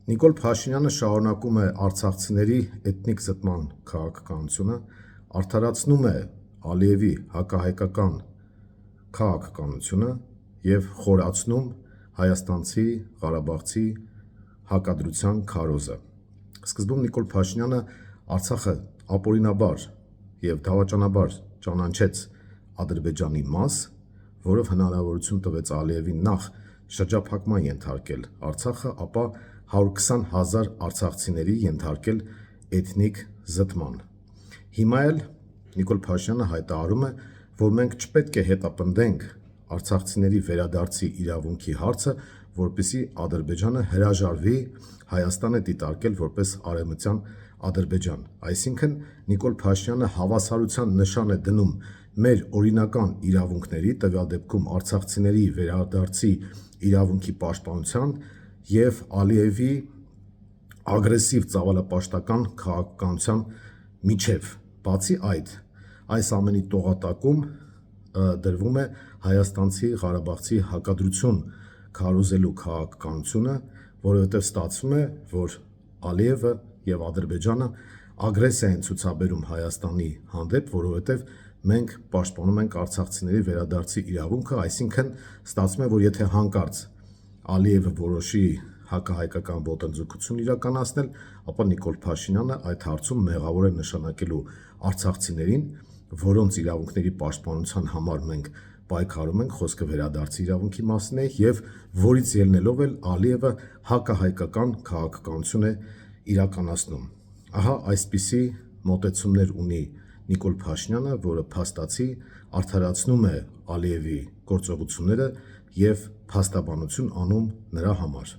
Նիկոլ Փաշինյանը շարունակում է արցախցիների էթնիկ զտման քաղաքականությունը, արդարացնում է Ալիևի հակահայկական քաղաքականությունը և խորացնում հայաստանցի, ղարաբաղցի հակադրության քարոզը։ Սկզբում Նիկոլ Փաշինյանը Արցախը ապօրինաբար և դավաճանաբար ճանաչեց Ադրբեջանի մաս, որով հնարավորություն տվեց Ալիևին նախ շրջափակման ենթարկել Արցախը, ապա 120,000 արցախցիների ենթարկել էթնիկ զտման։ Հիմա էլ Նիկոլ Փաշինյանը հայտարարում է, որ մենք չպետք է հետապնդենք արցախցիների վերադարձի իրավունքի հարցը, որպեսզի Ադրբեջանը հրաժարվի Հայաստանը դիտարկել որպես արևմտյան Ադրբեջան։ Այսինքն Նիկոլ Փաշինյանը հավասարության նշան է դնում մեր օրինական իրավունքների, տվյալ դեպքում արցախցիների վերադարձի իրավունքի պաշտպանության և Ալիևի ագրեսիվ ծավալապաշտական քաղաքականության միջև։ Բացի այդ, այս ամենի տողատակում դրվում է հայաստանցի, ղարաբաղցի հակադրություն քարոզելու քաղաքականությունը, որովհետև ստացվում է, որ Ալիևը և Ադրբեջանը ագրեսիա են ցուցաբերում Հայաստանի հանդեպ, որովհետև մենք պաշտպանում ենք արցախցիների վերադարձի իրավունքը, այսինքն ստացվում է, որ եթե հանկարծ Ալիևը որոշի հակահայկական ոտնձգություն իրականացնել, ապա Նիկոլ Փաշինյանը այդ հարցում մեղավոր է նշանակելու արցախցիներին, որոնց իրավունքների պաշտպանության համար մենք պայքարում ենք, խոսքը վերադարձի իրավունքի մասին է, և որից ելնելով էլ Ալիևը հակահայկական քաղաքականություն է իրականացնում։ Ահա այսպիսի մոտեցումներ ունի Նիկոլ Փաշինյանը, որը փաստացի արդարացնում է Ալիևի գործողությունները և փաստաբանություն անում նրա համար։